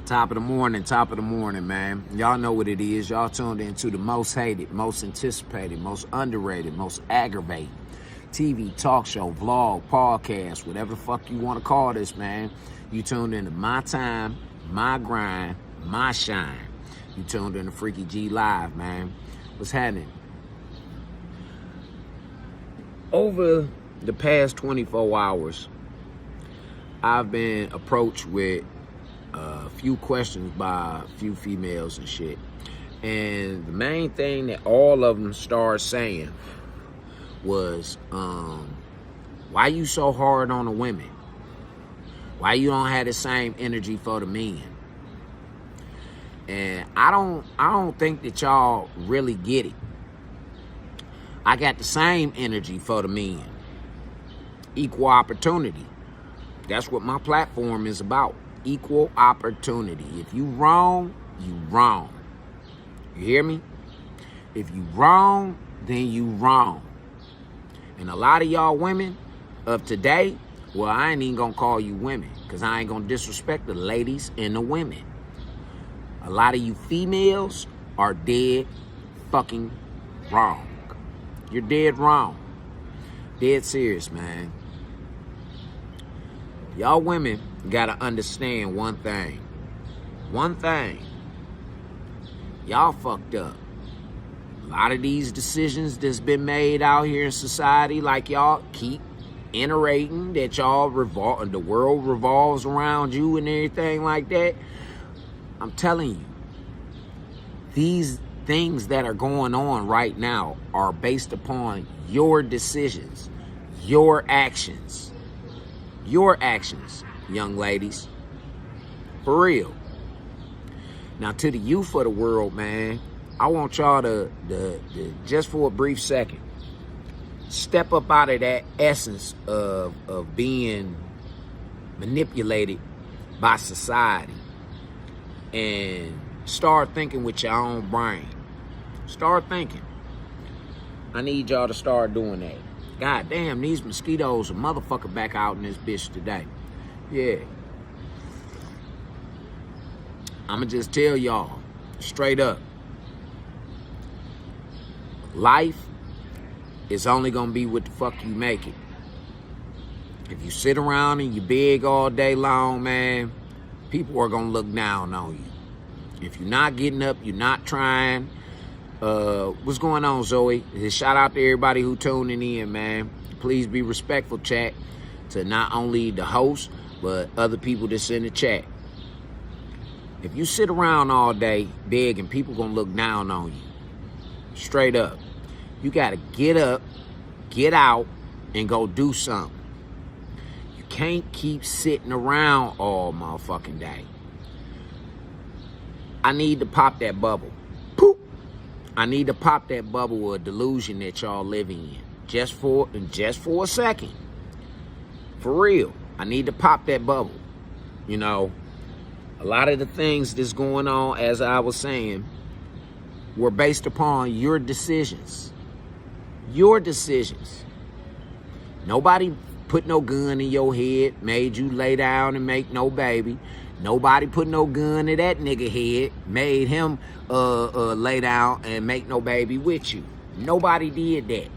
Top of the morning, man. Y'all know what it is. Y'all tuned into the most hated, most anticipated, most underrated, most aggravated TV, talk show, vlog, podcast, whatever the fuck you want to call this, man. You tuned into my time, my grind, my shine. You tuned into Freaky G Live, man. What's happening? Over the past 24 hours, I've been approached with a few questions by a few females and shit. And the main thing that all of them started saying was, why you so hard on the women? Why you don't have the same energy for the men? And I don't think that y'all really get it. I got the same energy for the men. Equal opportunity. That's what my platform is about. Equal opportunity. If you wrong, you wrong. You hear me? If you wrong, then you wrong. And a lot of y'all women of today, well, I ain't even gonna call you women, because I ain't gonna disrespect the ladies and the women. A lot of you females are dead fucking wrong. You're dead wrong. Dead serious, man. Y'all women gotta understand one thing. One thing. Y'all fucked up. A lot of these decisions that's been made out here in society, like y'all keep iterating that y'all the world revolves around you and everything like that. I'm telling you, these things that are going on right now are based upon your decisions, your actions. Your actions, young ladies. For real. Now, to the youth of the world, man, I want y'all to just for a brief second, step up out of that essence of being manipulated by society and start thinking with your own brain. Start thinking. I need y'all to start doing that. God damn, these mosquitoes are motherfucker back out in this bitch today. Yeah. I'ma just tell y'all, straight up. Life is only gonna be what the fuck you make it. If you sit around and you beg all day long, man, people are gonna look down on you. If you're not getting up, you're not trying. What's going on, Zoe? Shout out to everybody who tuning in, man. Please be respectful, chat, to not only the host, but other people that's in the chat. If you sit around all day begging, people gonna look down on you. Straight up. You gotta get up, get out, and go do something. You can't keep sitting around all motherfucking day. I need to pop that bubble. Poop. I need to pop that bubble of delusion that y'all living in. Just for a second. For real. I need to pop that bubble. You know, a lot of the things that's going on, as I was saying, were based upon your decisions. Your decisions. Nobody put no gun in your head, made you lay down and make no baby. Nobody put no gun in that nigga head, made him lay down and make no baby with you. Nobody did that.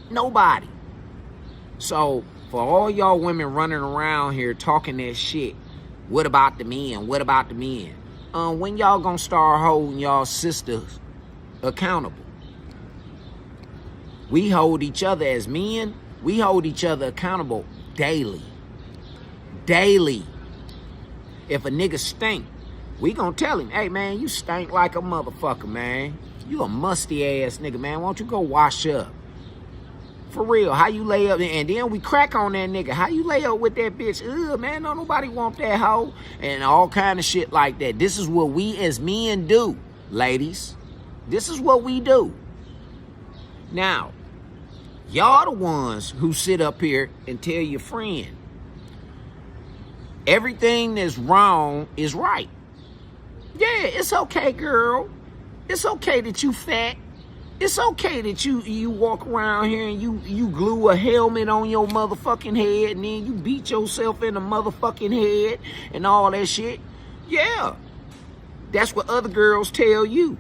Nobody. So, for all y'all women running around here talking that shit, what about the men? What about the men? When y'all gonna start holding y'all sisters accountable? We hold each other as men. We hold each other accountable daily. Daily. If a nigga stink, we gonna tell him, hey, man, you stink like a motherfucker, man. You a musty ass nigga, man. Why don't you go wash up? For real, how you lay up? And then we crack on that nigga. How you lay up with that bitch? Ugh, man, don't nobody want that hoe. And all kind of shit like that. This is what we as men do, ladies. This is what we do. Now, y'all the ones who sit up here and tell your friend everything that's wrong is right. Yeah, it's okay, girl. It's okay that you fat. It's okay that you walk around here and you glue a helmet on your motherfucking head and then you beat yourself in the motherfucking head and all that shit. Yeah. That's what other girls tell you.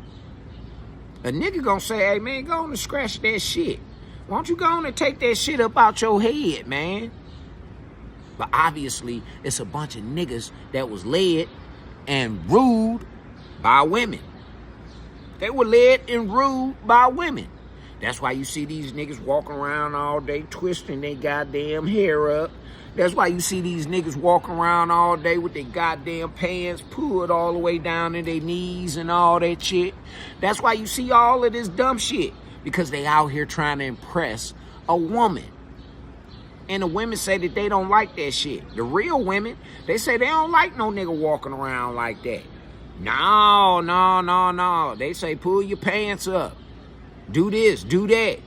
A nigga gonna say, hey man, go on and scratch that shit. Why don't you go on and take that shit up out your head, man? But obviously, it's a bunch of niggas that was led and ruled by women. They were led and ruled by women. That's why you see these niggas walking around all day twisting their goddamn hair up. That's why you see these niggas walking around all day with their goddamn pants pulled all the way down to their knees and all that shit. That's why you see all of this dumb shit. Because they out here trying to impress a woman. And the women say that they don't like that shit. The real women, they say they don't like no nigga walking around like that. No. They say pull your pants up. Do this, do that.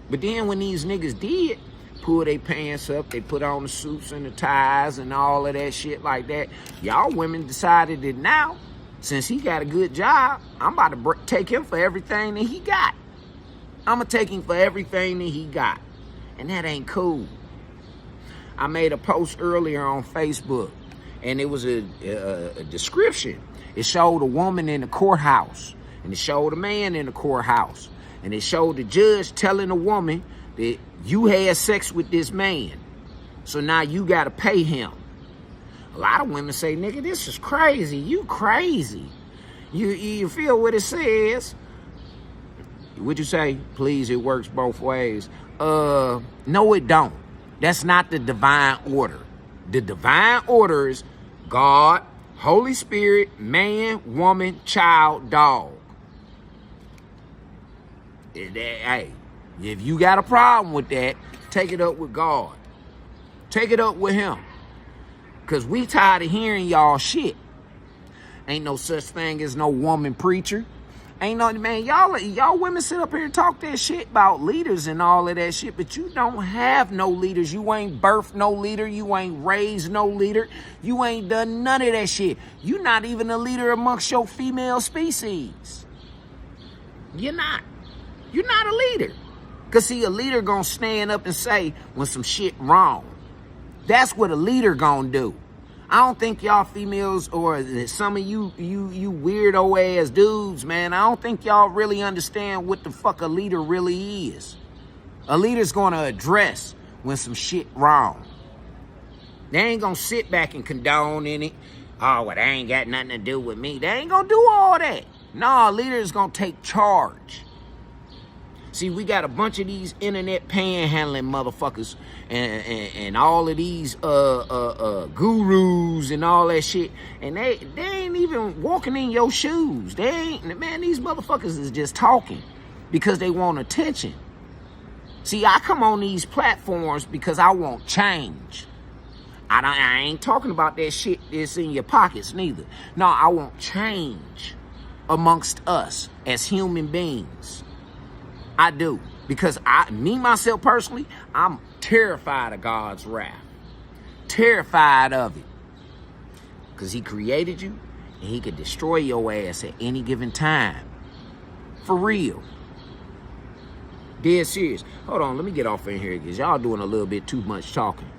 But then when these niggas did pull their pants up, they put on the suits and the ties and all of that shit like that. Y'all women decided that now, since he got a good job, I'm about to take him for everything that he got. I'm going to take him for everything that he got. And that ain't cool. I made a post earlier on Facebook, and it was a description. It showed a woman in the courthouse, and it showed a man in the courthouse, and it showed the judge telling a woman that you had sex with this man, so now you got to pay him. A lot of women say, nigga, this is crazy. You crazy. You feel what it says? Would you say, please, it works both ways? No, it don't. That's not the divine order. The divine order is God, Holy Spirit, man, woman, child, dog. Hey, if you got a problem with that, take it up with God. Take it up with him. Because we tired of hearing y'all shit. Ain't no such thing as no woman preacher. Ain't no, man, y'all women sit up here and talk that shit about leaders and all of that shit, but you don't have no leaders. You ain't birthed no leader. You ain't raised no leader. You ain't done none of that shit. You not even a leader amongst your female species. You're not. You're not a leader. Because, see, a leader gonna stand up and say when some shit wrong. That's what a leader gonna do. I don't think y'all females or some of you weirdo ass dudes, man, I don't think y'all really understand what the fuck a leader really is. A leader's gonna address when some shit wrong. They ain't gonna sit back and condone in it. Oh, well, they ain't got nothing to do with me. They ain't gonna do all that. No, a leader is gonna take charge. See, we got a bunch of these internet panhandling motherfuckers and all of these gurus and all that shit, and they ain't even walking in your shoes. They ain't, man, these motherfuckers is just talking because they want attention. See, I come on these platforms because I want change. I ain't talking about that shit that's in your pockets neither. No, I want change amongst us as human beings. I do. Because myself personally, I'm terrified of God's wrath. Terrified of it. Because he created you and he could destroy your ass at any given time. For real. Dead serious. Hold on, let me get off in here because y'all doing a little bit too much talking.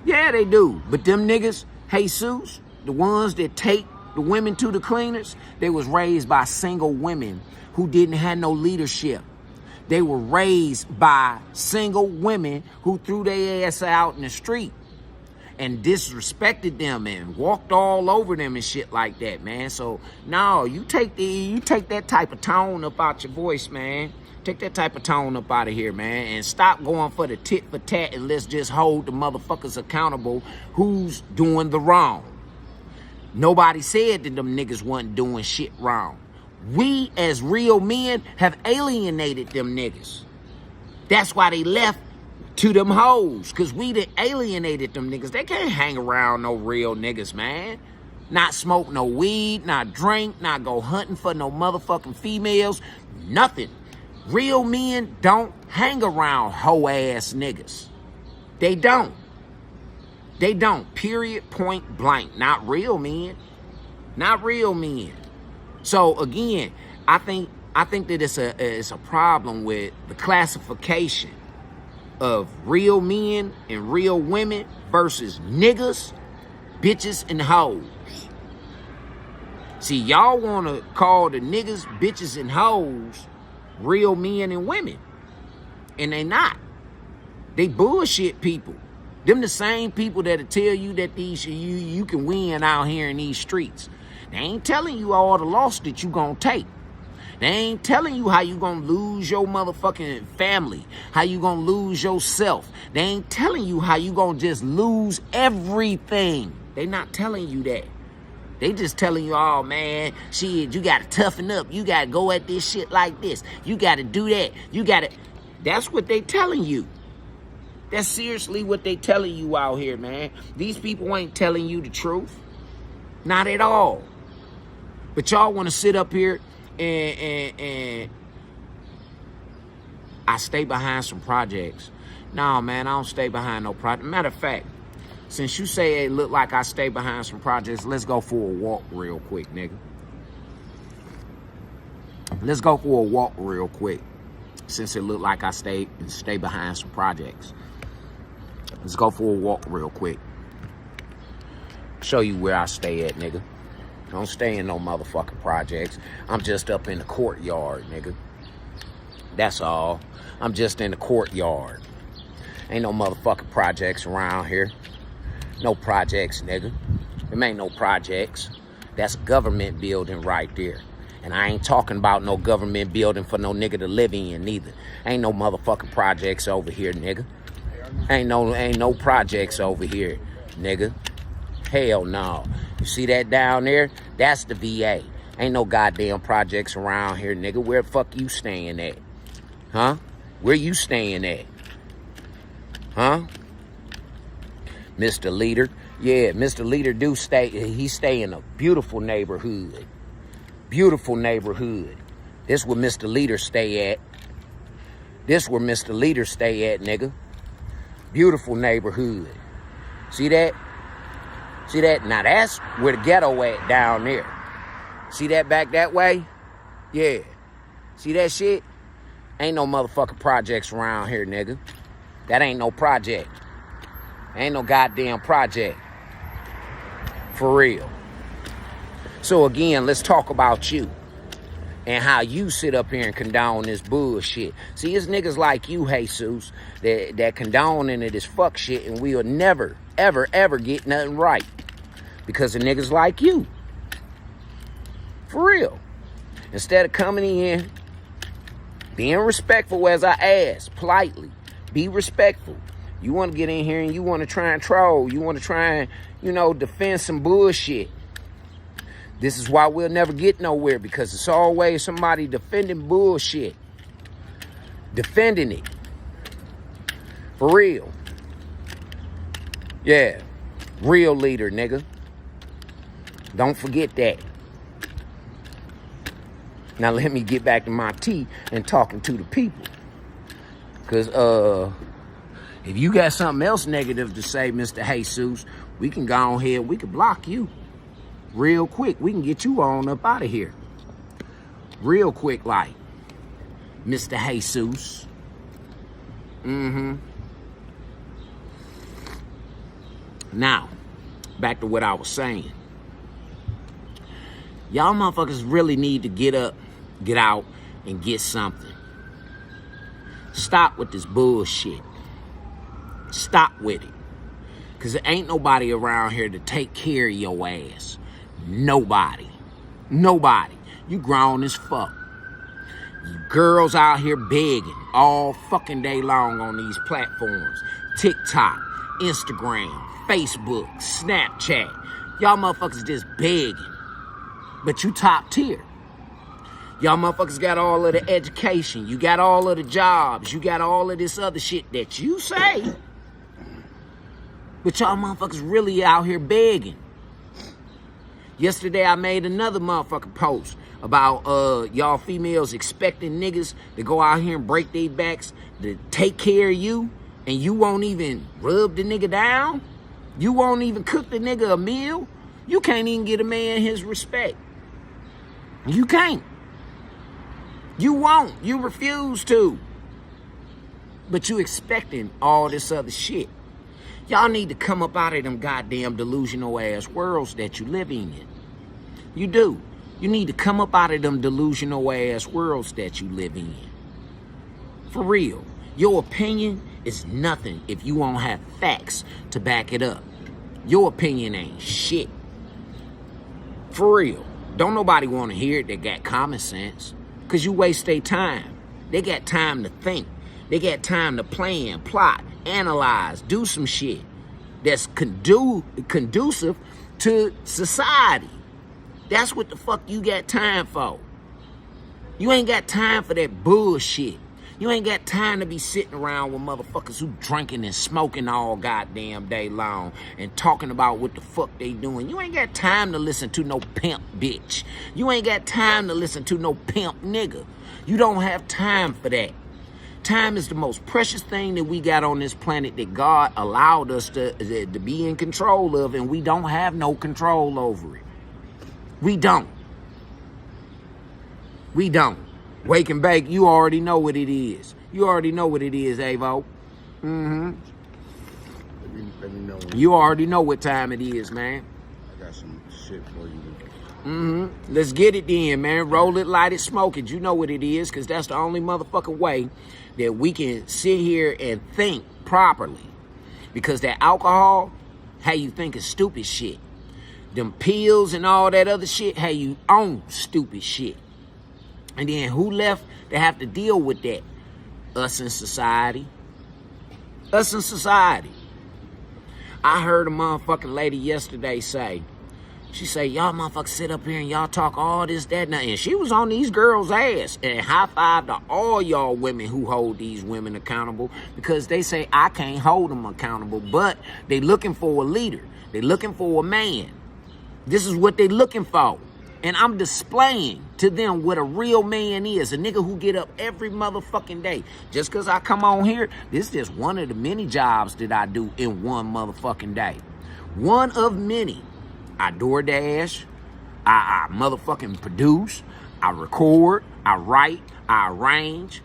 Yeah, they do. But them niggas, Jesus, the ones that take the women to the cleaners, they was raised by single women who didn't have no leadership. They were raised by single women who threw their ass out in the street and disrespected them and walked all over them and shit like that, man. So no, you take that type of tone up out your voice, man. Take that type of tone up out of here, man, and stop going for the tit for tat, and let's just hold the motherfuckers accountable who's doing the wrong. Nobody said that them niggas wasn't doing shit wrong. We, as real men, have alienated them niggas. That's why they left to them hoes, because we done alienated them niggas. They can't hang around no real niggas, man. Not smoke no weed, not drink, not go hunting for no motherfucking females, nothing. Real men don't hang around hoe-ass niggas. They don't. They don't, period, point blank. Not real men. Not real men. So again, I think that it's a problem with the classification of real men and real women versus niggas bitches and hoes. See, y'all want to call the niggas, bitches, and hoes real men and women. And they not. They bullshit people. Them the same people that'll tell you that you can win out here in these streets. They ain't telling you all the loss that you gonna take. They ain't telling you how you gonna lose your motherfucking family, how you gonna lose yourself. They ain't telling you how you gonna just lose everything. They not telling you that. They just telling you, oh man, shit, you gotta toughen up. You gotta go at this shit like this. You gotta do that. You gotta. That's what they telling you. That's seriously what they telling you out here, man. These people ain't telling you the truth. Not at all. But y'all want to sit up here and I stay behind some projects. No, man, I don't stay behind no project. Matter of fact, since you say it look like I stay behind some projects, let's go for a walk real quick, nigga. Let's go for a walk real quick. Since it look like I stay behind some projects. Let's go for a walk real quick. Show you where I stay at, nigga. I don't stay in no motherfucking projects. I'm just up in the courtyard, nigga. That's all. I'm just in the courtyard. Ain't no motherfucking projects around here. No projects, nigga. There ain't no projects. That's a government building right there. And I ain't talking about no government building for no nigga to live in neither. Ain't no motherfucking projects over here, nigga. Ain't no projects over here, nigga. Hell no. You see that down there? That's the VA. Ain't no goddamn projects around here, nigga. Where the fuck you staying at? Huh? Where you staying at? Huh? Mr. Leader? Yeah, Mr. Leader do stay. He stay in a beautiful neighborhood. Beautiful neighborhood. This where Mr. Leader stay at. This where Mr. Leader stay at, nigga. Beautiful neighborhood. See that? See that? Now that's where the ghetto at down there. See that back that way? Yeah. See that shit? Ain't no motherfucking projects around here, nigga. That ain't no project. Ain't no goddamn project. For real. So again, let's talk about you. And how you sit up here and condone this bullshit. See, it's niggas like you, Jesus, that condoning it as fuck shit, and we'll never, ever, ever get nothing right. Because of niggas like you. For real. Instead of coming in, being respectful as I ask, politely. Be respectful. You want to get in here and you want to try and troll. You want to try and, defend some bullshit. This is why we'll never get nowhere, because it's always somebody defending bullshit. Defending it. For real. Yeah. Real leader, nigga. Don't forget that. Now let me get back to my tea and talking to the people. Because if you got something else negative to say, Mr. Jesus, we can go ahead, we can block you. Real quick, we can get you on up out of here. Real quick, like, Mr. Jesus. Now, back to what I was saying. Y'all motherfuckers really need to get up, get out, and get something. Stop with this bullshit. Stop with it. Because there ain't nobody around here to take care of your ass. Nobody. Nobody. You grown as fuck. You girls out here begging all fucking day long on these platforms. TikTok, Instagram, Facebook, Snapchat. Y'all motherfuckers just begging. But you top tier. Y'all motherfuckers got all of the education. You got all of the jobs. You got all of this other shit that you say. But y'all motherfuckers really out here begging. Yesterday I made another motherfucking post about y'all females expecting niggas to go out here and break their backs to take care of you, and you won't even rub the nigga down. You won't even cook the nigga a meal. You can't even get a man his respect. You can't. You won't. You refuse to. But you expecting all this other shit. Y'all need to come up out of them goddamn delusional ass worlds that you living in. You do. You need to come up out of them delusional ass worlds that you living in. For real. Your opinion is nothing if you won't have facts to back it up. Your opinion ain't shit. For real. Don't nobody want to hear it that got common sense. Because you waste their time. They got time to think. They got time to plan, plot, analyze, do some shit that's conducive to society. That's what the fuck you got time for. You ain't got time for that bullshit. You ain't got time to be sitting around with motherfuckers who drinking and smoking all goddamn day long and talking about what the fuck they doing. You ain't got time to listen to no pimp bitch. You ain't got time to listen to no pimp nigga. You don't have time for that. Time is the most precious thing that we got on this planet that God allowed us to be in control of, and we don't have no control over it. We don't. We don't. Wake and bake, you already know what it is. You already know what it is, Avo. Mm-hmm. Let me know. You already know what time it is, man. I got some shit for you. Mm-hmm. Let's get it then, man. Roll it, light it, smoke it. You know what it is, because that's the only motherfucking way that we can sit here and think properly. Because that alcohol, how you think is stupid shit. Them pills and all that other shit, how you own stupid shit. And then who left to have to deal with that? Us in society. Us in society. I heard a motherfucking lady yesterday say, she say, y'all motherfuckers sit up here and y'all talk all this, that, and that. And she was on these girls' ass. And high five to all y'all women who hold these women accountable, because they say, I can't hold them accountable, but they looking for a leader. They looking for a man. This is what they looking for. And I'm displaying to them what a real man is. A nigga who get up every motherfucking day. Just because I come on here, this is just one of the many jobs that I do in one motherfucking day. One of many. I DoorDash. I motherfucking produce. I record. I write. I arrange.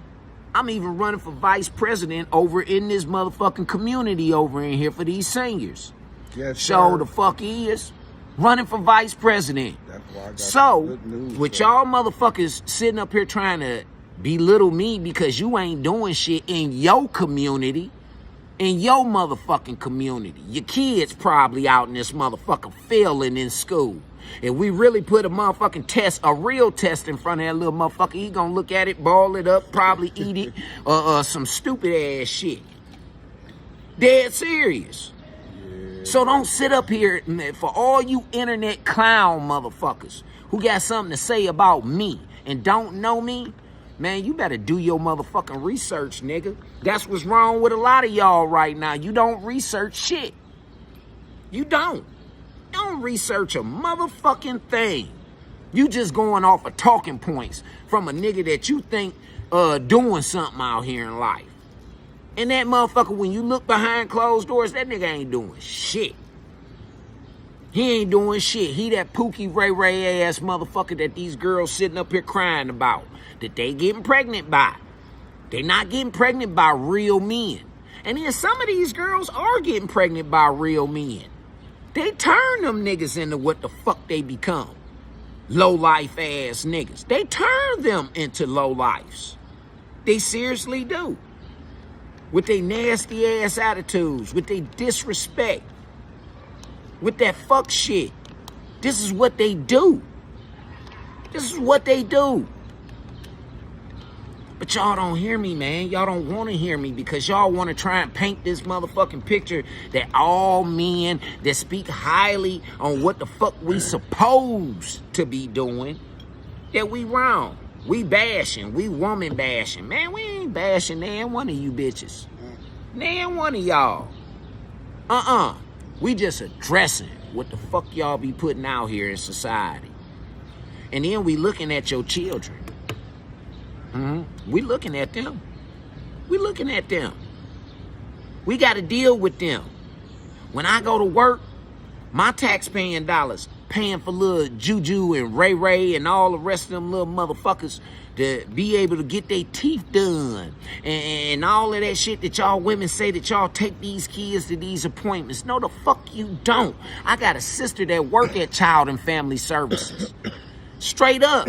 I'm even running for vice president over in this motherfucking community over in here for these singers. Yes, so sir. the fuck is running for vice president. That's why I got So, good news, with sir. y'all motherfuckers sitting up here trying to belittle me because you ain't doing shit in your community, in your motherfucking community. Your kids probably out in this motherfucker failing in school. If we really put a motherfucking test, a real test in front of that little motherfucker, he gonna look at it, ball it up, probably eat it, some stupid ass shit. Dead serious. So don't sit up here, man, for all you internet clown motherfuckers who got something to say about me and don't know me, man, you better do your motherfucking research, nigga. That's what's wrong with a lot of y'all right now. You don't research shit. You don't. You don't research a motherfucking thing. You just going off of talking points from a nigga that you think doing something out here in life. And that motherfucker, when you look behind closed doors, that nigga ain't doing shit. He ain't doing shit. He that Pookie Ray Ray ass motherfucker that these girls sitting up here crying about, that they getting pregnant by. They not getting pregnant by real men. And then some of these girls are getting pregnant by real men. They turn them niggas into what the fuck they become. Low life ass niggas. They turn them into low lifes. They seriously do. With their nasty ass attitudes, with their disrespect, with that fuck shit. This is what they do. This is what they do. But y'all don't hear me, man. Y'all don't want to hear me because y'all want to try and paint this motherfucking picture that all men that speak highly on what the fuck we supposed to be doing, that we wrong. We bashing. We woman bashing. Man, we ain't bashing nan one of you bitches. Nan one of y'all. We just addressing what the fuck y'all be putting out here in society. And then we looking at your children. We looking at them. We looking at them. We got to deal with them. When I go to work, my tax-paying dollars paying for little Juju and Ray Ray and all the rest of them little motherfuckers to be able to get their teeth done and all of that shit that y'all women say that y'all take these kids to these appointments. No, the fuck you don't. I got a sister that work at Child and Family Services. Straight up.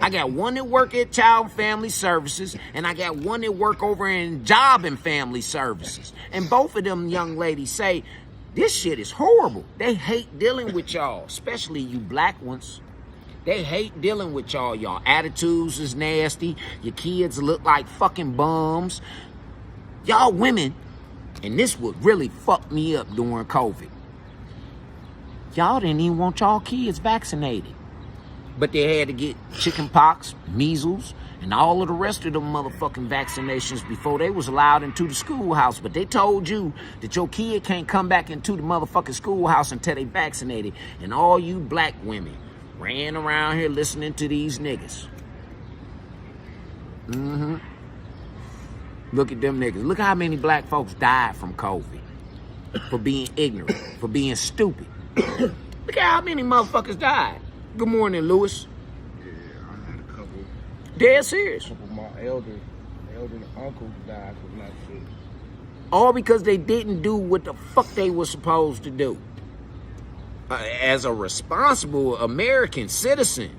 I got one that work at Child and Family Services, and I got one that work over in Job and Family Services. And both of them young ladies say, this shit is horrible. They hate dealing with y'all, especially you black ones. They hate dealing with y'all. Y'all attitudes is nasty. Your kids look like fucking bums. Y'all women, and this would really fuck me up during COVID. Y'all didn't even want y'all kids vaccinated. But they had to get chicken pox, measles, and all of the rest of them motherfucking vaccinations before they was allowed into the schoolhouse. But they told you that your kid can't come back into the motherfucking schoolhouse until they vaccinated. And all you black women ran around here listening to these niggas. Look at them niggas. Look how many black folks died from COVID. For being ignorant. For being stupid. Look at how many motherfuckers died. Good morning, Lewis. Yeah, I had a couple. Dead serious. A couple of my elder uncles died from that shit. All because they didn't do what the fuck they were supposed to do. As a responsible American citizen.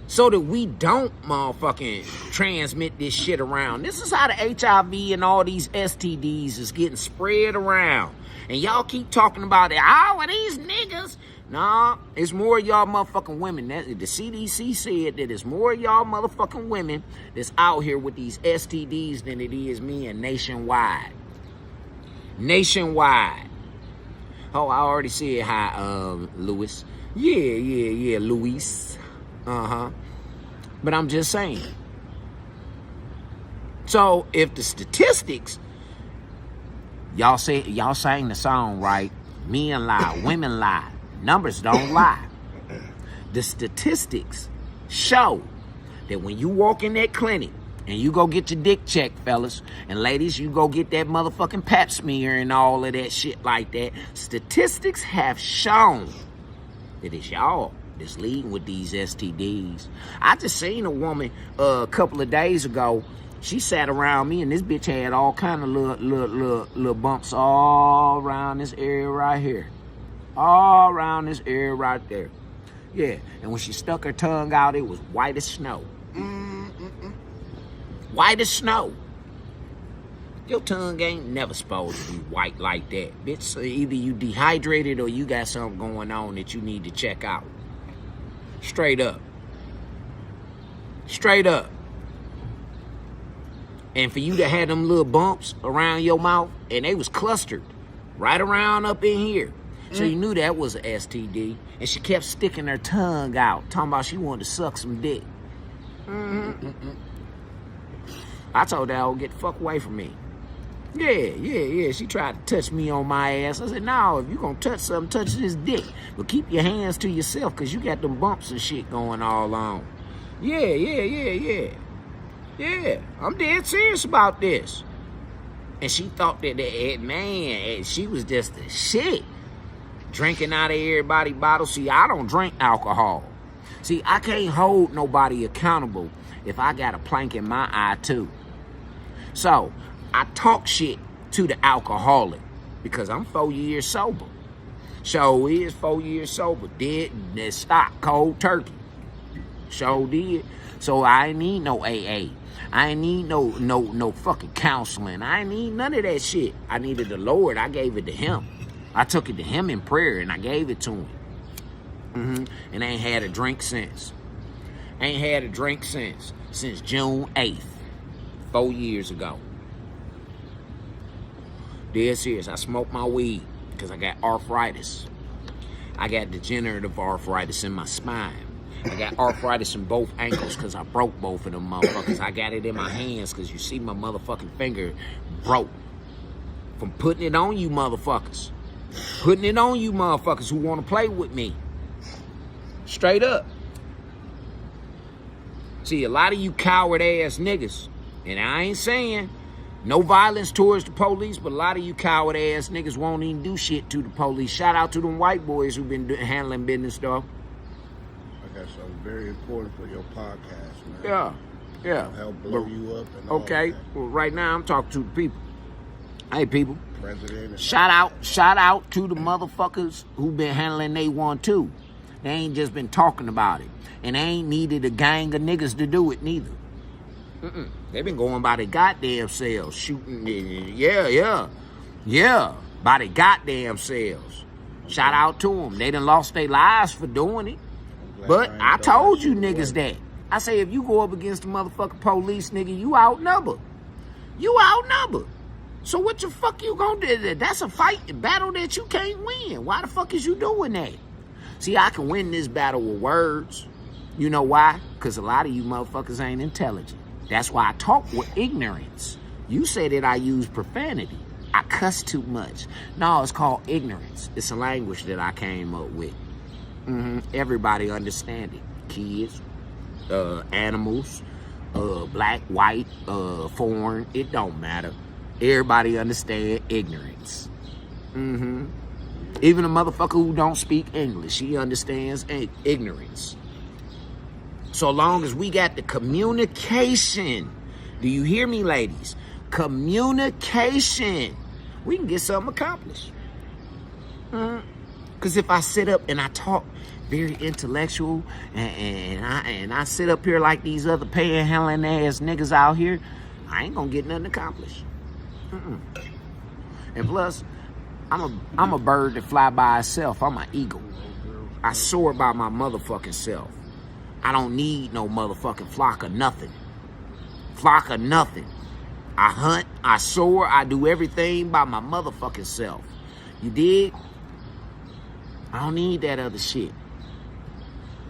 So that we don't motherfucking transmit this shit around. This is how the HIV and all these STDs is getting spread around. And y'all keep talking about it. Oh, these niggas. Nah, it's more of y'all motherfucking women. The CDC said that it's more of y'all motherfucking women that's out here with these STDs than it is men nationwide. Nationwide. Oh, I already said hi, Louis. Yeah, Luis. But I'm just saying. So if the statistics, y'all sang the song right. Men lie, women lie. Numbers don't lie. The statistics show that when you walk in that clinic and you go get your dick checked, fellas, and ladies, you go get that motherfucking pap smear and all of that shit like that, statistics have shown that it's y'all that's leading with these STDs. I just seen a woman a couple of days ago. She sat around me and this bitch had all kind of little bumps all around this area right here. All around this area right there. Yeah, and when she stuck her tongue out, it was white as snow. White as snow. Your tongue ain't never supposed to be white like that. Bitch, so either you dehydrated or you got something going on that you need to check out. Straight up. Straight up. And for you to have them little bumps around your mouth, and they was clustered right around up in here. So you knew that was an STD. And she kept sticking her tongue out, talking about she wanted to suck some dick. I told that old get the fuck away from me. Yeah. She tried to touch me on my ass. I said, no, if you gonna touch something, touch this dick. But keep your hands to yourself, because you got them bumps and shit going all on. Yeah, I'm dead serious about this. And she thought that man, she was just the shit. Drinking out of everybody's bottle. See, I don't drink alcohol. See, I can't hold nobody accountable if I got a plank in my eye too. So, I talk shit to the alcoholic because I'm 4 years sober. So is 4 years sober. Dead, stop, cold turkey. So did. So I ain't need no AA. I ain't need no fucking counseling. I ain't need none of that shit. I needed the Lord. I gave it to him. I took it to him in prayer and I gave it to him. And I ain't had a drink since. Since June 8th, 4 years ago. Dead serious. I smoked my weed because I got arthritis. I got degenerative arthritis in my spine. I got arthritis in both ankles because I broke both of them motherfuckers. I got it in my hands because you see my motherfucking finger broke. From putting it on you motherfuckers. Putting it on you motherfuckers who want to play with me. Straight up. See, a lot of you coward ass niggas, and I ain't saying no violence towards the police, but a lot of you coward ass niggas won't even do shit to the police. Shout out to them white boys who been handling business though. That's very important for your podcast, man. Yeah. It'll help blow you up and all Okay. that. Well, right now I'm talking to the people. Hey, people. President. Shout out to the motherfuckers who been handling they one too. They ain't just been talking about it. And they ain't needed a gang of niggas to do it neither. They been going by their goddamn selves, shooting. Yeah, by their goddamn selves. Shout out to them. They done lost their lives for doing it. But I told you niggas that. I say if you go up against the motherfucking police, nigga, you outnumbered. You outnumbered. So what the fuck you gonna do? That's a battle that you can't win. Why the fuck is you doing that? See, I can win this battle with words. You know why? Because a lot of you motherfuckers ain't intelligent. That's why I talk with ignorance. You say that I use profanity. I cuss too much. No, it's called ignorance. It's a language that I came up with. Everybody understand it. Kids, animals, black, white, foreign. It don't matter. Everybody understand ignorance. Even a motherfucker who don't speak English, he understands ignorance. So long as we got the communication, do you hear me, ladies? Communication, we can get something accomplished. Because if I sit up and I talk very intellectual and I sit up here like these other panhandling ass niggas out here, I ain't gonna get nothing accomplished. And plus, I'm a bird that fly by itself. I'm an eagle. I soar by my motherfucking self. I don't need no motherfucking flock of nothing. Flock of nothing. I hunt, I soar, I do everything by my motherfucking self. You dig? I don't need that other shit.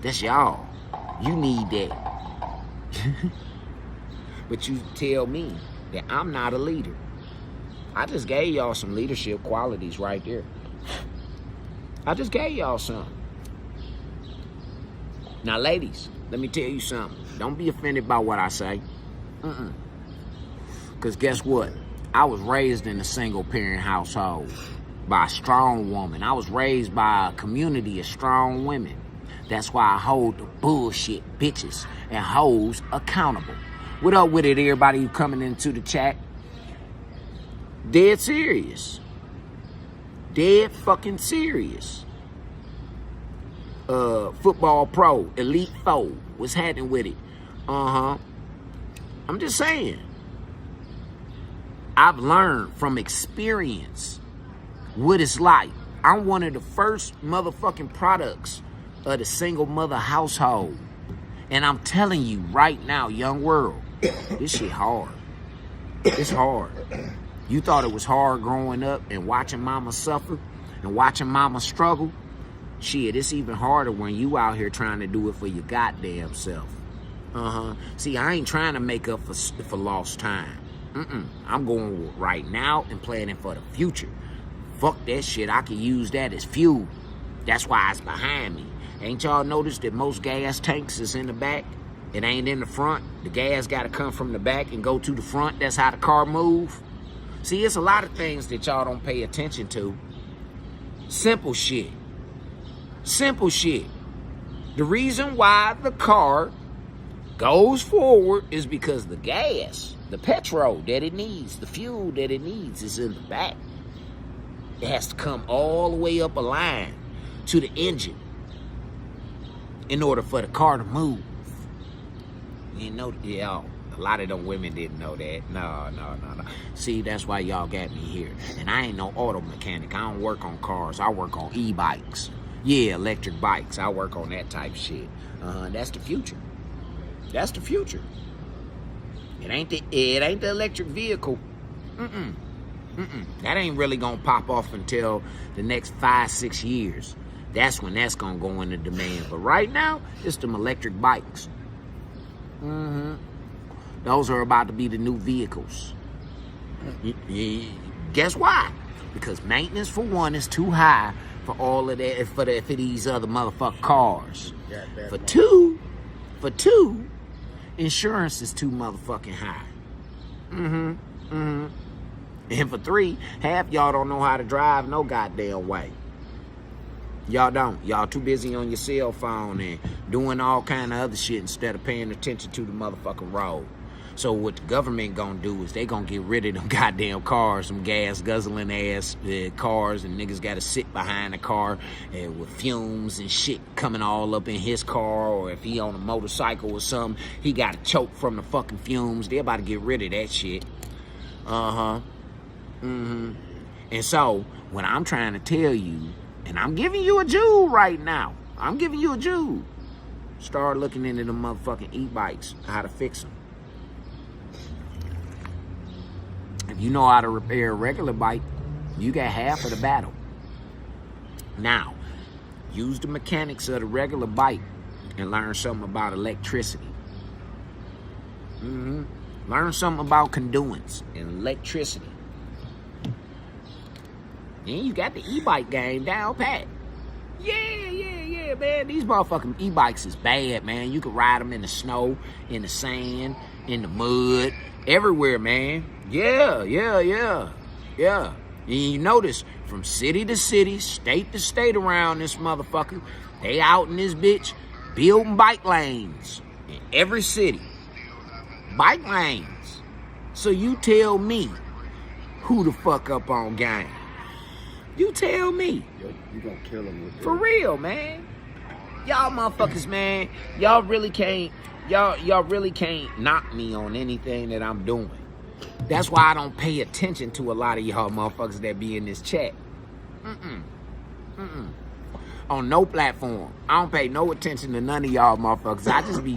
That's y'all. You need that. But you tell me that I'm not a leader. I just gave y'all some leadership qualities right there. I just gave y'all some. Now, ladies, let me tell you something. Don't be offended by what I say. Because guess what? I was raised in a single-parent household by a strong woman. I was raised by a community of strong women. That's why I hold the bullshit bitches and hoes accountable. What up with it, everybody who coming into the chat? Dead serious. Dead fucking serious. Football pro, Elite Foe. What's happening with it? I'm just saying. I've learned from experience what it's like. I'm one of the first motherfucking products of the single mother household. And I'm telling you right now, young world, this shit hard. It's hard. You thought it was hard growing up and watching mama suffer and watching mama struggle? Shit, it's even harder when you out here trying to do it for your goddamn self. See, I ain't trying to make up for lost time. I'm going right now and planning for the future. Fuck that shit. I can use that as fuel. That's why it's behind me. Ain't y'all noticed that most gas tanks is in the back? It ain't in the front. The gas got to come from the back and go to the front. That's how the car move. See, it's a lot of things that y'all don't pay attention to. Simple shit. Simple shit. The reason why the car goes forward is because the gas, the petrol that it needs, the fuel that it needs is in the back. It has to come all the way up a line to the engine in order for the car to move. You know, yeah, a lot of them women didn't know that. No. See, that's why y'all got me here. And I ain't no auto mechanic. I don't work on cars. I work on e-bikes. Yeah, electric bikes. I work on that type shit. That's the future. That's the future. It ain't the electric vehicle. That ain't really gonna pop off until the next 5-6 years. That's when that's gonna go into demand. But right now, it's them electric bikes. Those are about to be the new vehicles. Guess why? Because maintenance, for one, is too high for all of that, for these other motherfucking cars. For two, insurance is too motherfucking high. And for three, half y'all don't know how to drive no goddamn way. Y'all don't. Y'all too busy on your cell phone and doing all kind of other shit instead of paying attention to the motherfucking road. So what the government gonna do is they gonna get rid of them goddamn cars, some gas guzzling ass cars, and niggas gotta sit behind the car with fumes and shit coming all up in his car, or if he on a motorcycle or something, he gotta choke from the fucking fumes. They about to get rid of that shit. And so what I'm trying to tell you, and I'm giving you a jewel right now. I'm giving you a jewel. Start looking into the motherfucking e-bikes, how to fix them. If you know how to repair a regular bike, you got half of the battle. Now, use the mechanics of the regular bike and learn something about electricity. Learn something about conduits and electricity. Then you got the e-bike game down pat. Yeah, man. These motherfucking e-bikes is bad, man. You can ride them in the snow, in the sand, in the mud, everywhere, man. Yeah. And you notice from city to city, state to state around this motherfucker, they out in this bitch building bike lanes in every city. Bike lanes. So you tell me who the fuck up on game. You tell me. You gonna kill him with For real, man. Y'all motherfuckers, man. Y'all really can't knock me on anything that I'm doing. That's why I don't pay attention to a lot of y'all motherfuckers that be in this chat. On no platform. I don't pay no attention to none of y'all motherfuckers. I just be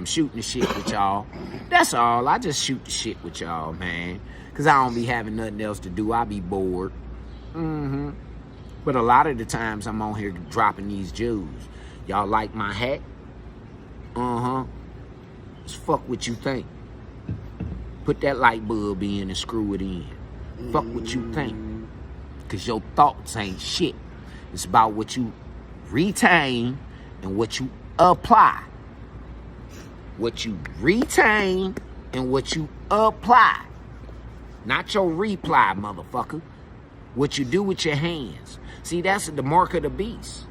shooting the shit with y'all. That's all. I just shoot the shit with y'all, man. Cause I don't be having nothing else to do. I be bored. But a lot of the times I'm on here dropping these jewels. Y'all like my hat? Just fuck what you think. Put that light bulb in and screw it in. Fuck what you think. Cause your thoughts ain't shit. It's about what you retain and what you apply. What you retain and what you apply. Not your reply, motherfucker. What you do with your hands. See, that's the mark of the beast.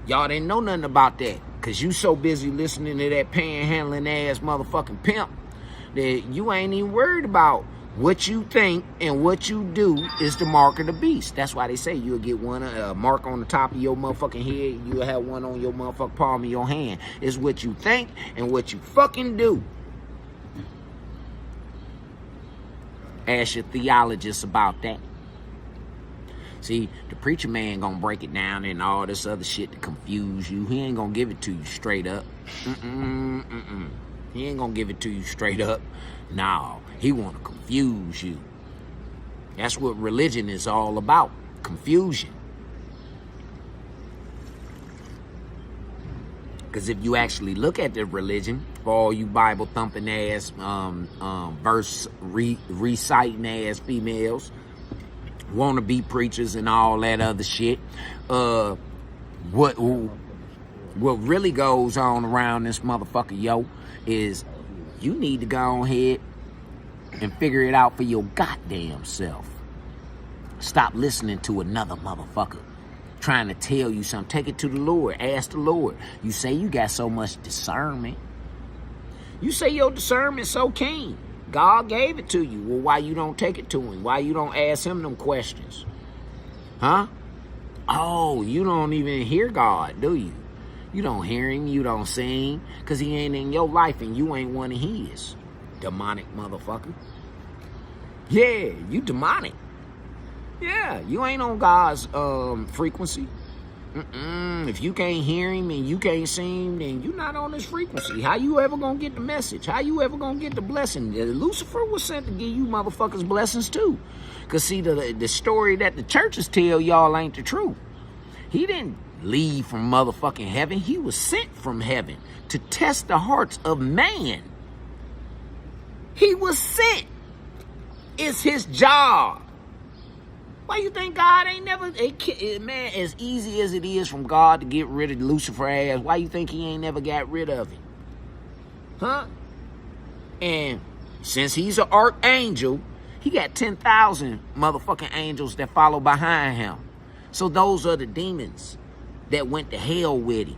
Y'all didn't know nothing about that. Cause you so busy listening to that panhandling ass motherfucking pimp that you ain't even worried about what you think and what you do is the mark of the beast. That's why they say you'll get one mark on the top of your motherfucking head. You'll have one on your motherfucking palm of your hand. It's what you think and what you fucking do. Ask your theologist about that. See, the preacher man gonna break it down and all this other shit to confuse you. He ain't gonna give it to you straight up. He ain't gonna give it to you straight up. No, he wanna confuse you. That's what religion is all about. Confusion. Because if you actually look at the religion, for all you Bible thumping ass, verse reciting ass females, wanna be preachers and all that other shit. What really goes on around this motherfucker, yo, is you need to go ahead and figure it out for your goddamn self. Stop listening to another motherfucker trying to tell you something. Take it to the Lord. Ask the Lord. You say you got so much discernment. You say your discernment's so keen. God gave it to you. Well, why you don't take it to him? Why you don't ask him them questions? Huh? Oh, you don't even hear God, do you? You don't hear him. You don't see him. Because he ain't in your life and you ain't one of his. Demonic motherfucker. Yeah, you demonic. Yeah, you ain't on God's frequency. If you can't hear him and you can't see him, then you're not on his frequency. How you ever gonna get the message? How you ever gonna get the blessing? Lucifer was sent to give you motherfuckers blessings too. Because see, the story that the churches tell y'all ain't the truth. He didn't leave from motherfucking heaven. He was sent from heaven to test the hearts of man. He was sent. It's his job. Why you think God ain't never, man, as easy as it is from God to get rid of Lucifer ass, why you think he ain't never got rid of him? Huh? And since he's an archangel, he got 10,000 motherfucking angels that follow behind him. So those are the demons that went to hell with him.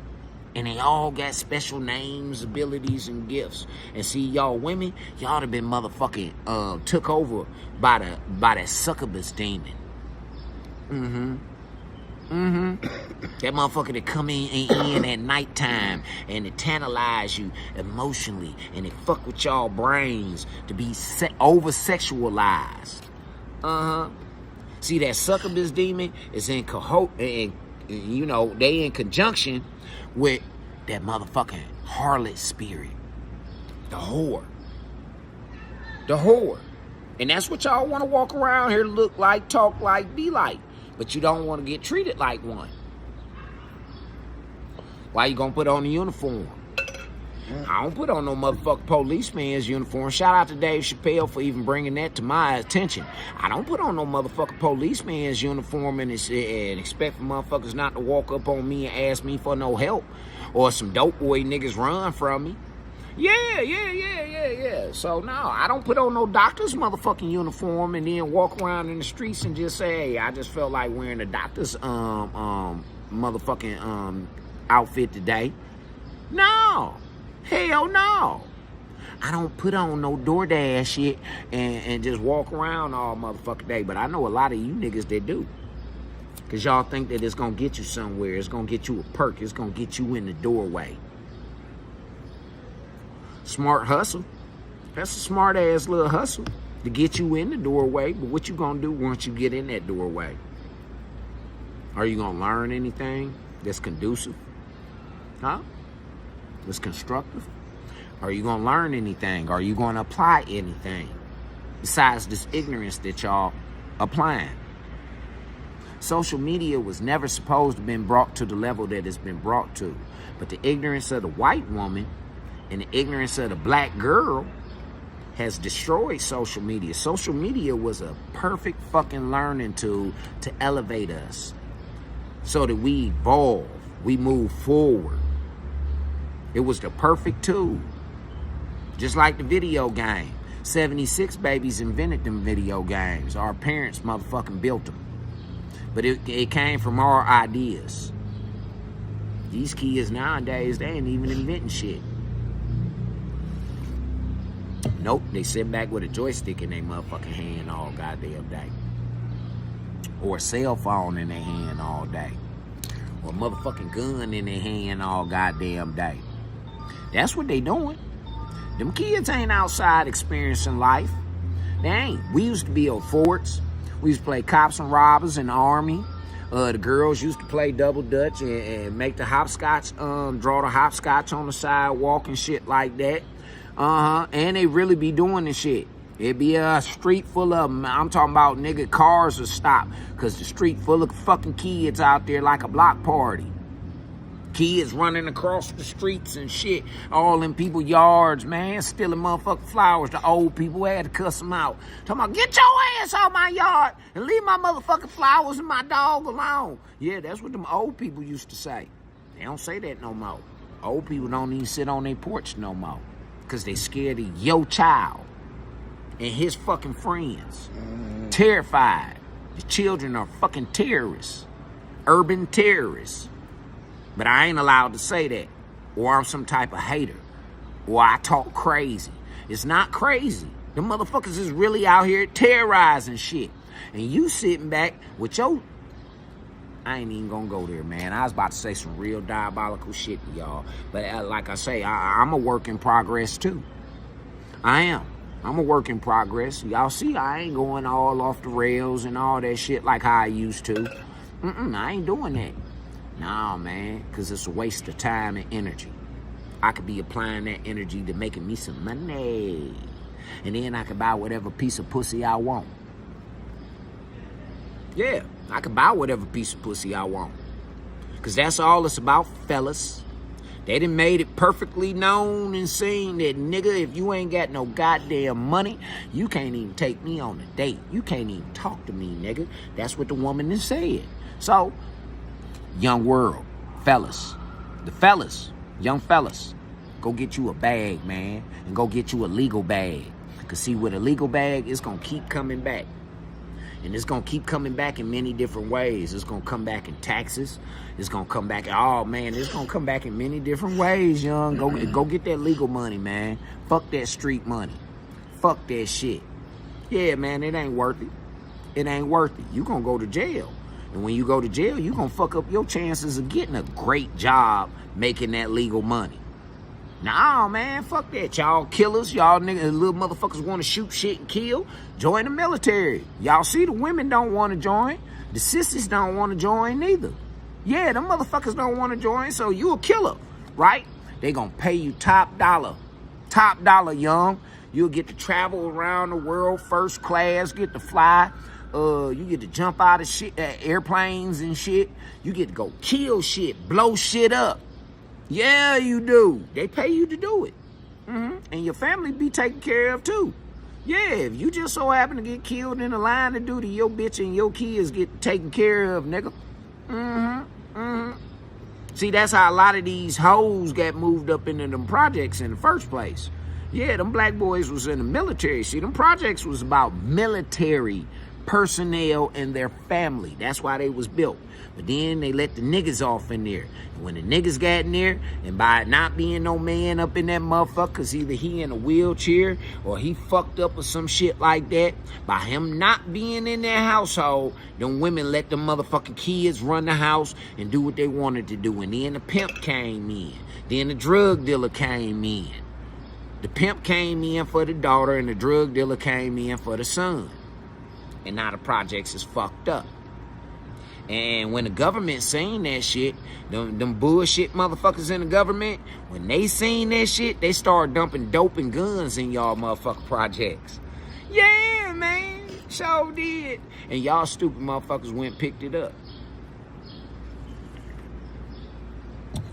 And they all got special names, abilities, and gifts. And see, y'all women, y'all have been motherfucking took over by that succubus demon. That motherfucker that come in at nighttime and it tantalize you emotionally and it fuck with y'all brains to be over-sexualized. See, that succubus demon is in they in conjunction with that motherfucking harlot spirit. The whore. And that's what y'all want to walk around here, look like, talk like, be like. But you don't want to get treated like one. Why you gonna put on a uniform? I don't put on no motherfucking policeman's uniform. Shout out to Dave Chappelle for even bringing that to my attention. I don't put on no motherfucking policeman's uniform and expect for motherfuckers not to walk up on me and ask me for no help. Or some dope boy niggas run from me. Yeah. So, no, I don't put on no doctor's motherfucking uniform and then walk around in the streets and just say, hey, I just felt like wearing a doctor's motherfucking outfit today. No. Hell no. I don't put on no DoorDash shit and just walk around all motherfucking day. But I know a lot of you niggas that do. Because y'all think that it's going to get you somewhere. It's going to get you a perk. It's going to get you in the doorway. Smart hustle. That's a smart ass little hustle to get you in the doorway. But what you going to do once you get in that doorway? Are you going to learn anything that's conducive? Huh? That's constructive? Are you going to learn anything? Are you going to apply anything besides this ignorance that y'all applying? Social media was never supposed to have been brought to the level that it's been brought to. But the ignorance of the white woman and the ignorance of the black girl has destroyed social media. Social media was a perfect fucking learning tool to elevate us so that we evolve, we move forward. It was the perfect tool. Just like the video game. 76 babies invented them video games. Our parents motherfucking built them. But it came from our ideas. These kids nowadays, they ain't even inventing shit. Nope, they sit back with a joystick in their motherfucking hand all goddamn day. Or a cell phone in their hand all day. Or a motherfucking gun in their hand all goddamn day. That's what they doing. Them kids ain't outside experiencing life. They ain't. We used to be on forts. We used to play cops and robbers in the army. The girls used to play double dutch and make the hopscotch, draw the hopscotch on the sidewalk and shit like that. And they really be doing this shit. It'd be a street full of them. I'm talking about nigga cars will stop because the street full of fucking kids out there like a block party. Kids running across the streets and shit, all in people's yards, man, stealing motherfucking flowers. The old people had to cuss them out. Talking about, get your ass out my yard and leave my motherfucking flowers and my dog alone. Yeah, that's what them old people used to say. They don't say that no more. Old people don't even sit on their porch no more because they scared of your child and his fucking friends. Terrified. The children are fucking terrorists. Urban terrorists. But I ain't allowed to say that. Or I'm some type of hater. Or I talk crazy. It's not crazy. The motherfuckers is really out here terrorizing shit. And you sitting back with your... I ain't even gonna go there, man. I was about to say some real diabolical shit to y'all. But like I say, I'm a work in progress too. I am. I'm a work in progress. Y'all see, I ain't going all off the rails and all that shit like how I used to. I ain't doing that. Nah, man, because it's a waste of time and energy. I could be applying that energy to making me some money. And then I could buy whatever piece of pussy I want. Yeah, I could buy whatever piece of pussy I want. Because that's all it's about, fellas. They done made it perfectly known and seen that, nigga, if you ain't got no goddamn money, you can't even take me on a date. You can't even talk to me, nigga. That's what the woman has said. So... young world, fellas, the fellas, young fellas, go get you a bag, man, and go get you a legal bag. Because see, with a legal bag, it's going to keep coming back. And it's going to keep coming back in many different ways. It's going to come back in taxes. It's going to come back, oh man, it's going to come back in many different ways, young. Go get that legal money, man. Fuck that street money. Fuck that shit. Yeah, man, it ain't worth it. It ain't worth it. You going to go to jail. And when you go to jail, you going to fuck up your chances of getting a great job making that legal money. Nah, man, fuck that. Y'all killers, y'all niggas, little motherfuckers want to shoot shit and kill. Join the military. Y'all see the women don't want to join. The sissies don't want to join neither. Yeah, them motherfuckers don't want to join, so you a killer, right? They gonna pay you top dollar. Top dollar, young. You'll get to travel around the world first class, get to fly. You get to jump out of shit, airplanes and shit. You get to go kill shit, blow shit up. Yeah, you do. They pay you to do it. And your family be taken care of too. Yeah, if you just so happen to get killed in the line of duty, your bitch and your kids get taken care of, nigga. See, that's how a lot of these hoes got moved up into them projects in the first place. Yeah, them black boys was in the military. See, them projects was about military personnel and their family. That's why they was built. But then they let the niggas off in there. And when the niggas got in there, and by not being no man up in that motherfucker, cause either he in a wheelchair or he fucked up or some shit like that, by him not being in their household, them women let them motherfucking kids run the house and do what they wanted to do. And then the pimp came in. Then the drug dealer came in. The pimp came in for the daughter and the drug dealer came in for the son. And now the projects is fucked up. And when the government seen that shit, them bullshit motherfuckers in the government, when they seen that shit, they started dumping dope and guns in y'all motherfucking projects. Yeah, man, sure did. And y'all stupid motherfuckers went and picked it up.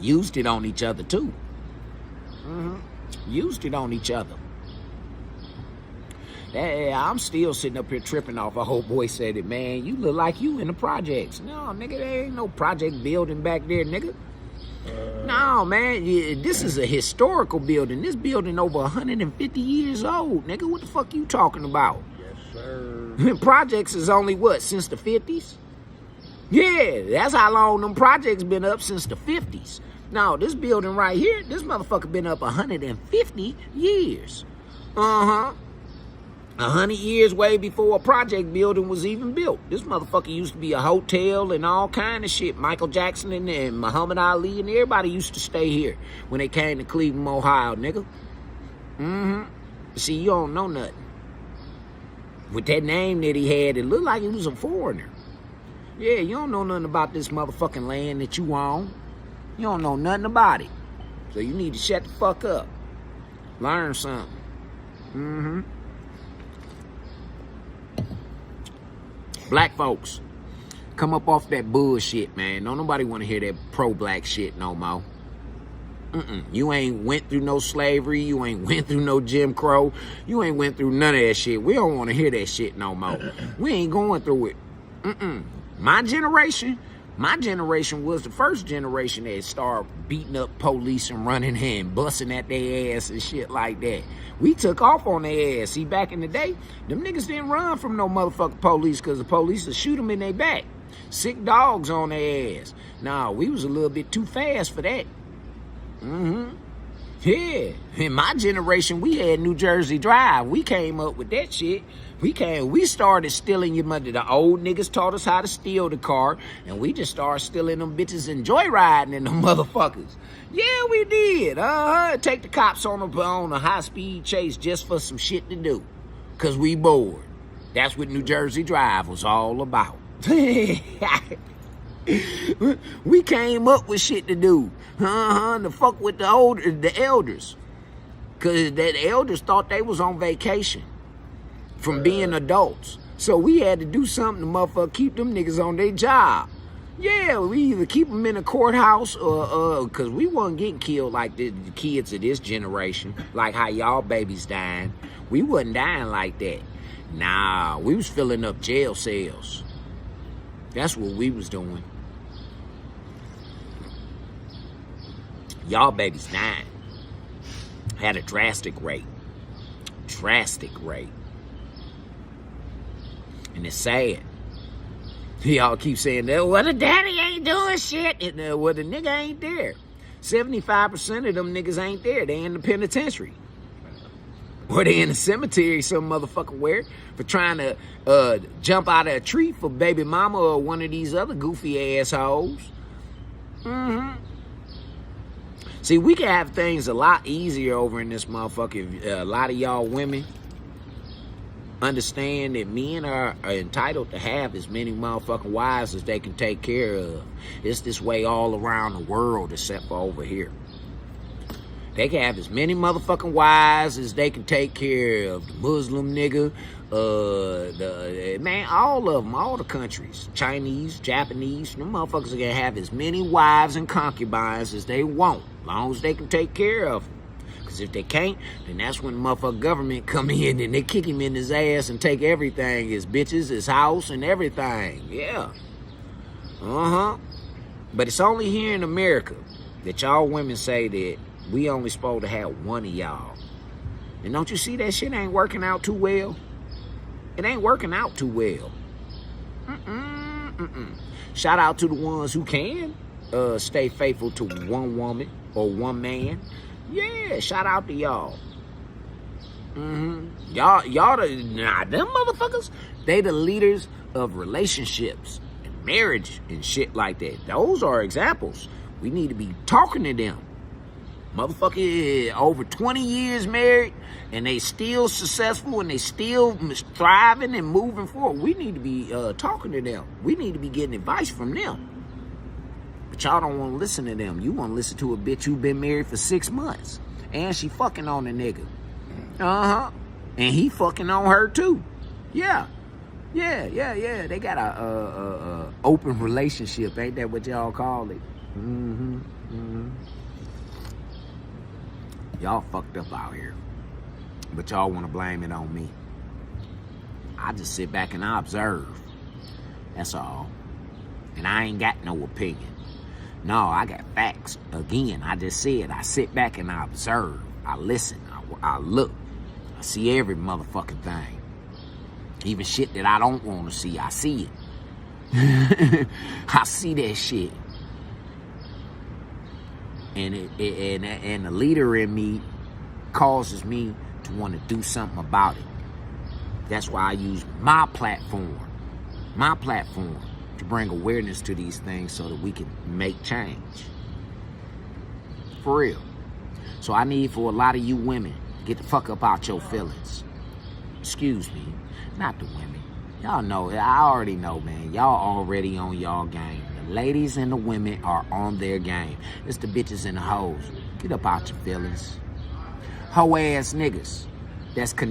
Used it on each other too. Used it on each other. I'm still sitting up here tripping off a whole boy said it, man. You look like you in the projects. No, nigga, there ain't no project building back there, nigga. No, man, this is a historical building. This building over 150 years old, nigga. What the fuck you talking about? Yes, sir. Projects is only what, since the 50s? Yeah, that's how long them projects been up, since the 50s. Now, this building right here, this motherfucker been up 150 years. 100 years way before a project building was even built. This motherfucker used to be a hotel and all kind of shit. Michael Jackson and Muhammad Ali and everybody used to stay here when they came to Cleveland, Ohio, nigga. See, you don't know nothing. With that name that he had, it looked like he was a foreigner. Yeah, you don't know nothing about this motherfucking land that you own. You don't know nothing about it. So you need to shut the fuck up. Learn something. Black folks, come up off that bullshit, man. Don't nobody want to hear that pro-black shit no more. You ain't went through no slavery. You ain't went through no Jim Crow. You ain't went through none of that shit. We don't want to hear that shit no more. We ain't going through it. My generation was the first generation that started beating up police and running and busting at their ass and shit like that. We took off on their ass. See, back in the day, them niggas didn't run from no motherfucking police because the police would shoot them in their back. Sick dogs on their ass. Nah, we was a little bit too fast for that. Yeah, in my generation, we had New Jersey Drive. We came up with that shit. We started stealing your money. The old niggas taught us how to steal the car, and we just started stealing them bitches and joyriding in them motherfuckers. Yeah, we did. Take the cops on a high-speed chase just for some shit to do, cause we bored. That's what New Jersey Drive was all about. We came up with shit to do. To fuck with the elders. Cause the elders thought they was on vacation from being adults. So we had to do something to motherfucker keep them niggas on their job. Yeah, we either keep them in a courthouse or cause we wasn't getting killed like the kids of this generation, like how y'all babies dying. We wasn't dying like that. Nah, we was filling up jail cells. That's what we was doing. Y'all babies dying. Had a drastic rate. And And it's sad. Y'all keep saying that, well, the daddy ain't doing shit. And, well, the nigga ain't there. 75% of them niggas ain't there. They in the penitentiary. Or they in the cemetery some motherfucker where for trying to jump out of a tree for baby mama or one of these other goofy assholes. See, we can have things a lot easier over in this motherfucker if a lot of y'all women understand that men are entitled to have as many motherfucking wives as they can take care of. It's this way all around the world except for over here. They can have as many motherfucking wives as they can take care of. The Muslim nigga, man, all of them, all the countries, Chinese, Japanese, them motherfuckers are gonna have as many wives and concubines as they want, as long as they can take care of them. Because if they can't, then that's when the motherfucking government come in and they kick him in his ass and take everything, his bitches, his house, and everything. Yeah. But it's only here in America that y'all women say that we only supposed to have one of y'all. And don't you see that shit ain't working out too well? It ain't working out too well. Shout out to the ones who can stay faithful to one woman or one man. Yeah, shout out to y'all. Y'all them motherfuckers, they the leaders of relationships and marriage and shit like that. Those are examples. We need to be talking to them. Motherfucker over 20 years married and they still successful and they still thriving and moving forward. We need to be talking to them. We need to be getting advice from them. But y'all don't want to listen to them. You want to listen to a bitch who been married for 6 months and she fucking on the nigga. And he fucking on her too. Yeah. They got a open relationship. Ain't that what y'all call it? Y'all fucked up out here. But y'all want to blame it on me. I just sit back and I observe. That's all. And I ain't got no opinion. No, I got facts. Again, I just said I sit back and I observe. I listen. I look. I see every motherfucking thing. Even shit that I don't want to see, I see it. I see that shit. And the leader in me causes me to want to do something about it. That's why I use my platform to bring awareness to these things so that we can make change. For real. So I need for a lot of you women, get the fuck up out your feelings. Excuse me, not the women. Y'all know, I already know, man. Y'all already on y'all game. The ladies and the women are on their game. It's the bitches and the hoes. Get up out your feelings. Hoe ass niggas. That's, get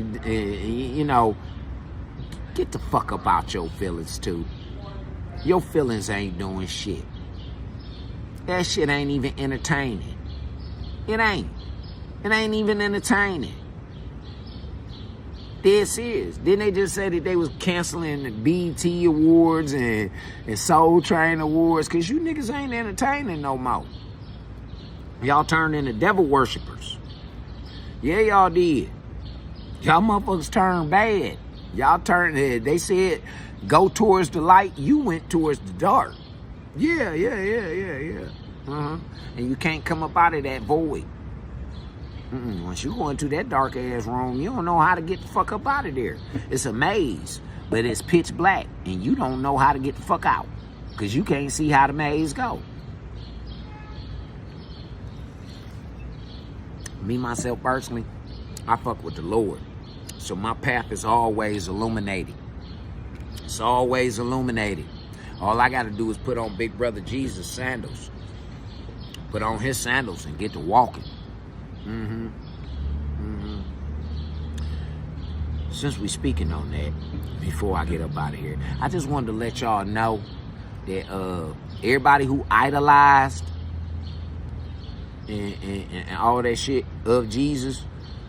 the fuck up out your feelings too. Your feelings ain't doing shit. That shit ain't even entertaining. It ain't. It ain't even entertaining. Dead serious. Didn't they just say that they was canceling the BET Awards and Soul Train Awards? Because you niggas ain't entertaining no more. Y'all turned into devil worshippers. Yeah, y'all did. Y'all motherfuckers turned bad. Y'all turned, they said, go towards the light. You went towards the dark. Yeah. And you can't come up out of that void. Once you go into that dark ass room, you don't know how to get the fuck up out of there. It's a maze, but it's pitch black, and you don't know how to get the fuck out because you can't see how the maze go. Me, myself, personally, I fuck with the Lord. So my path is always illuminated. It's always illuminated. All I got to do is put on Big Brother Jesus' sandals. Put on his sandals and get to walking. Since we speaking on that, before I get up out of here, I just wanted to let y'all know that everybody who idolized and all that shit of Jesus,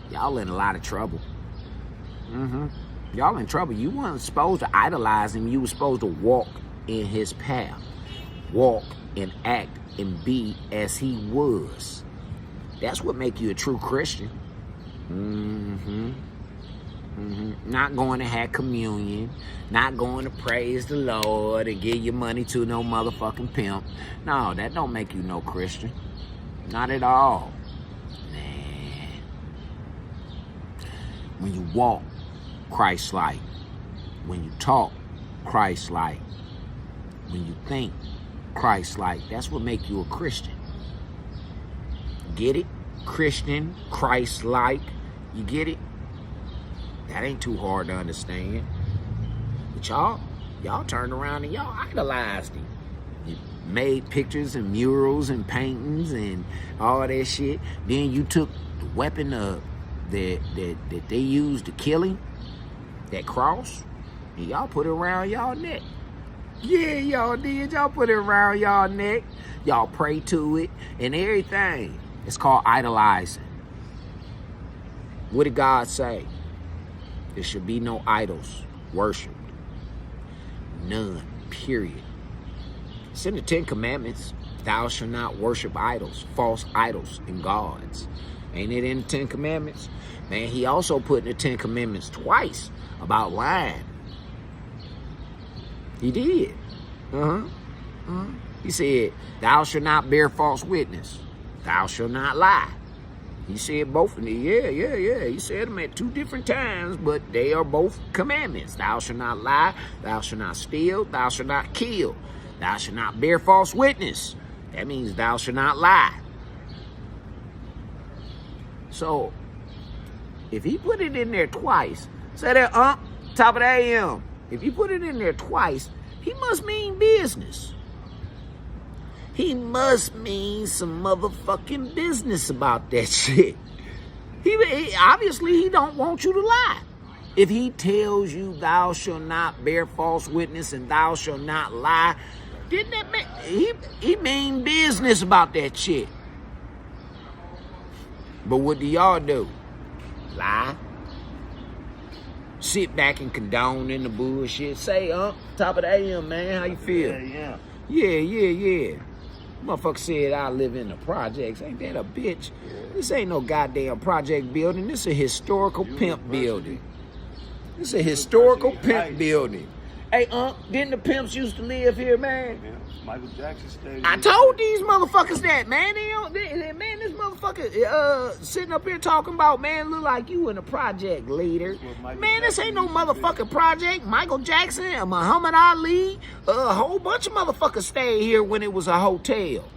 y'all in a lot of trouble. Y'all in trouble. You weren't supposed to idolize him. You were supposed to walk in his path. Walk and act and be as he was. That's what make you a true Christian. Not going to have communion, not going to praise the Lord and give your money to no motherfucking pimp. No, that don't make you no Christian. Not at all. Nah. When you walk Christ-like, when you talk Christ-like, when you think Christ-like, that's what make you a Christian. Get it? Christian, Christ-like. You get it? That ain't too hard to understand. But y'all turned around and y'all idolized him. You made pictures and murals and paintings and all that shit. Then you took the weapon that they used to kill him, that cross, and y'all put it around y'all neck. Yeah, y'all did. Y'all put it around y'all neck. Y'all pray to it and everything. It's called idolizing. What did God say? There should be no idols worshipped. None, period. It's in the 10 Commandments. Thou shalt not worship idols, false idols and gods. Ain't it in the 10 Commandments? Man, he also put in the 10 Commandments twice about lying. He did. He said, thou shalt not bear false witness. Thou shalt not lie. He said both of them. Yeah. He said them at 2 different times, but they are both commandments. Thou shalt not lie. Thou shalt not steal. Thou shalt not kill. Thou shalt not bear false witness. That means thou shalt not lie. So, if he put it in there twice, say that, top of the AM. If he put it in there twice, he must mean business. He must mean some motherfucking business about that shit. He obviously he don't want you to lie. If he tells you thou shalt not bear false witness and thou shalt not lie, didn't that mean he mean business about that shit? But what do y'all do? Lie? Sit back and condone in the bullshit. Say, top of the AM, man, how you feel? Yeah. Motherfucker said I live in the projects. Ain't that a bitch? This ain't no goddamn project building. This a historical pimp building. This a historical pimp building. Hey, didn't the pimps used to live here, man? Yeah, Michael Jackson stayed. I told these motherfuckers that, man. Man, this motherfucker sitting up here talking about, man, look like you in a project, leader. Man, this ain't no motherfucking project. Michael Jackson and Muhammad Ali, a whole bunch of motherfuckers stayed here when it was a hotel.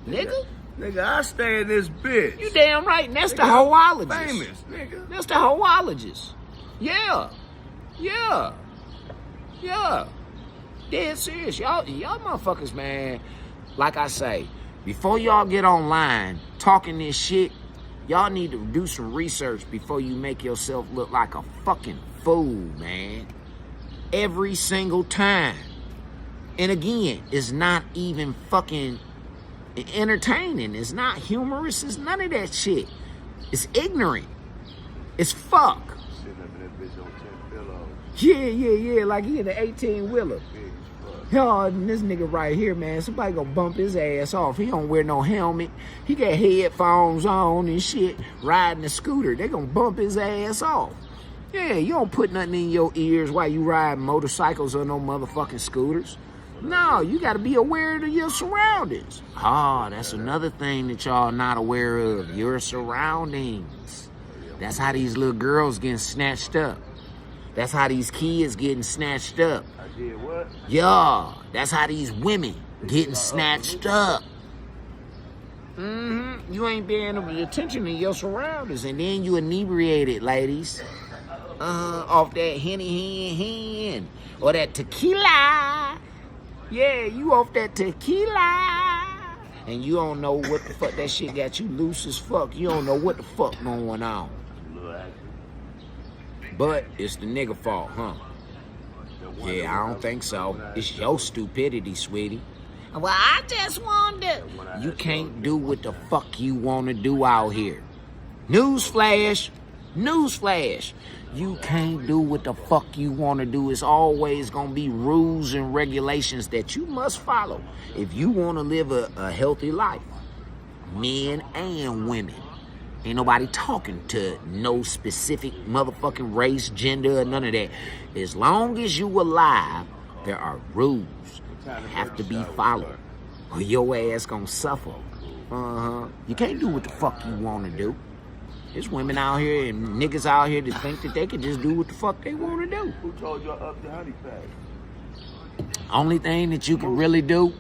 Nigga, I stay in this bitch. you damn right. And that's the hoologist. Famous, nigga. That's the hoologist. Yeah. Dead serious. Y'all motherfuckers, man. Like I say, before y'all get online talking this shit, y'all need to do some research before you make yourself look like a fucking fool, man. Every single time. And again, it's not even fucking entertaining. It's not humorous. It's none of that shit. It's ignorant. It's fuck. Sitting up in that bitch on 10 pillows. Yeah, like he in the 18-wheeler. Big as fuck. Yo, this nigga right here, man, somebody gonna bump his ass off. He don't wear no helmet. He got headphones on and shit, riding a scooter. They gonna bump his ass off. Yeah, you don't put nothing in your ears while you ride motorcycles or no motherfucking scooters. No, you gotta be aware of your surroundings. That's another thing that y'all not aware of, your surroundings. That's how these little girls getting snatched up. That's how these kids getting snatched up. I did what? Yeah, that's how these women getting snatched up. You ain't paying attention to your surroundings, and then you inebriated, ladies. Off that hen or that tequila. Yeah, you off that tequila, and you don't know what the fuck that shit got you loose as fuck. You don't know what the fuck going on. But it's the nigga fault, huh? Yeah, I don't think so. It's your stupidity, sweetie. Well, I just wonder. You can't do what the fuck you want to do out here. Newsflash. You can't do what the fuck you want to do. It's always going to be rules and regulations that you must follow if you want to live a healthy life. Men and women. Ain't nobody talking to no specific motherfucking race, gender, or none of that. As long as you alive, there are rules that have to be followed, or your ass gonna suffer. You can't do what the fuck you want to do. There's women out here and niggas out here that think that they can just do what the fuck they want to do. Who told you up the honey pack? Only thing that you can really do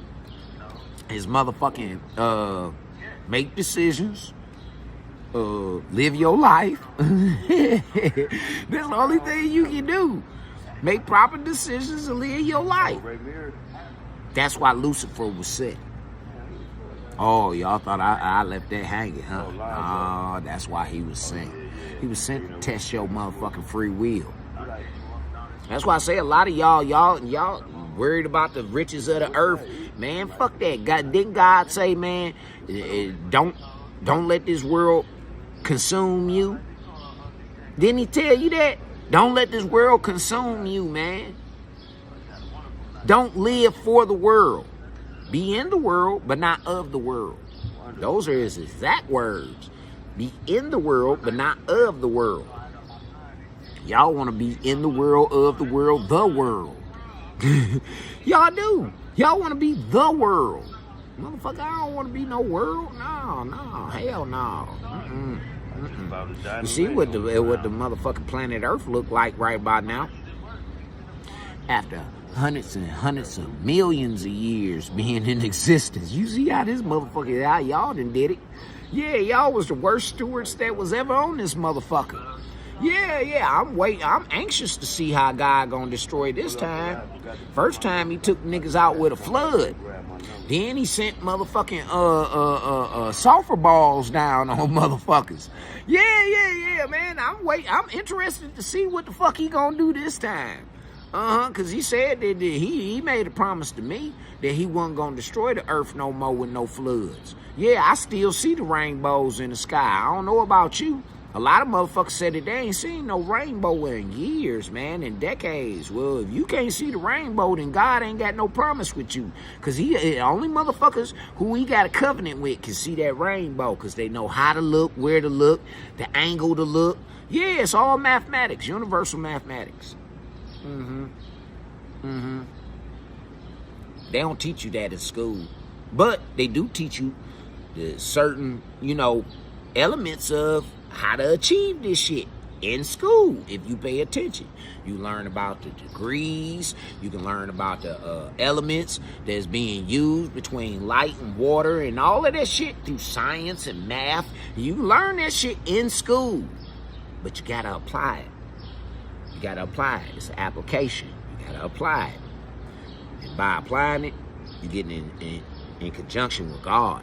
is motherfucking make decisions, live your life. That's the only thing you can do. Make proper decisions and live your life. That's why Lucifer was set. Oh, y'all thought I left that hanging, huh? Oh, that's why he was sent. He was sent to test your motherfucking free will. That's why I say a lot of y'all worried about the riches of the earth. Man, fuck that. Didn't God say, man, don't let this world consume you? Didn't he tell you that? Don't let this world consume you, man. Don't live for the world. Be in the world, but not of the world. Those are his exact words. Be in the world, but not of the world. Y'all want to be in the world, of the world, the world. Y'all do. Y'all want to be the world. Motherfucker, I don't want to be no world. No, hell no. You see what the motherfucking planet Earth look like right about now? After hundreds and hundreds of millions of years being in existence. You see how this motherfucker, how y'all done did it? Yeah, y'all was the worst stewards that was ever on this motherfucker. Yeah, I'm anxious to see how God gonna destroy this time. First time he took niggas out with a flood. Then he sent motherfucking sulfur balls down on motherfuckers. Yeah, man. I'm interested to see what the fuck he gonna do this time. Cause he said that he made a promise to me that he wasn't gonna destroy the earth no more with no floods. Yeah, I still see the rainbows in the sky. I don't know about you. A lot of motherfuckers said that they ain't seen no rainbow in years, man, in decades. Well, if you can't see the rainbow, then God ain't got no promise with you. Cause only motherfuckers who he got a covenant with can see that rainbow, cause they know how to look, where to look, the angle to look. Yeah, it's all mathematics, universal mathematics. They don't teach you that in school, but they do teach you the certain, elements of how to achieve this shit in school. If you pay attention, you learn about the degrees. You can learn about the elements that's being used between light and water and all of that shit through science and math. You learn that shit in school, but you gotta apply it. You gotta apply it. It's an application. You gotta apply it. And by applying it, you're getting in conjunction with God.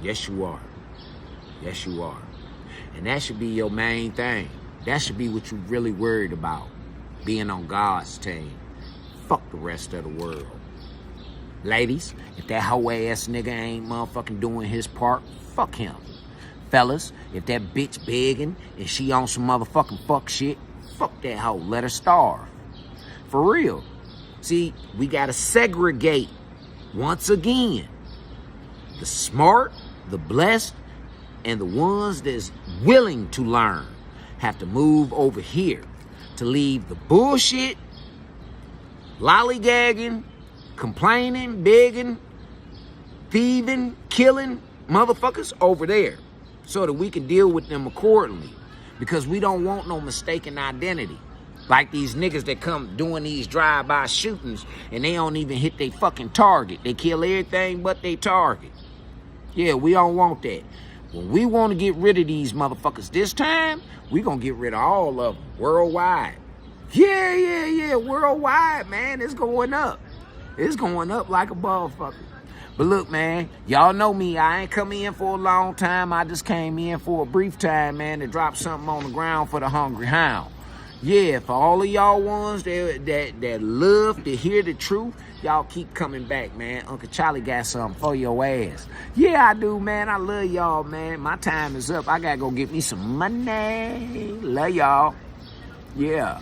Yes, you are. Yes, you are. And that should be your main thing. That should be what you're really worried about. Being on God's team. Fuck the rest of the world. Ladies, if that hoe ass nigga ain't motherfucking doing his part, fuck him. Fellas, if that bitch begging and she on some motherfucking fuck shit, fuck that hoe. Let her starve. For real. See, we gotta segregate once again. The smart, the blessed, and the ones that's willing to learn have to move over here to leave the bullshit, lollygagging, complaining, begging, thieving, killing motherfuckers over there so that we can deal with them accordingly, because we don't want no mistaken identity. Like these niggas that come doing these drive-by shootings and they don't even hit their fucking target. They kill everything but their target. Yeah, we don't want that. When we want to get rid of these motherfuckers this time, we gonna get rid of all of them worldwide. Yeah, worldwide, man. It's going up. It's going up like a motherfucker. But look, man, y'all know me. I ain't come in for a long time. I just came in for a brief time, man, to drop something on the ground for the hungry hound. Yeah, for all of y'all ones that love to hear the truth, y'all keep coming back, man. Uncle Charlie got something for your ass. Yeah, I do, man. I love y'all, man. My time is up. I gotta go get me some money. Love y'all. Yeah.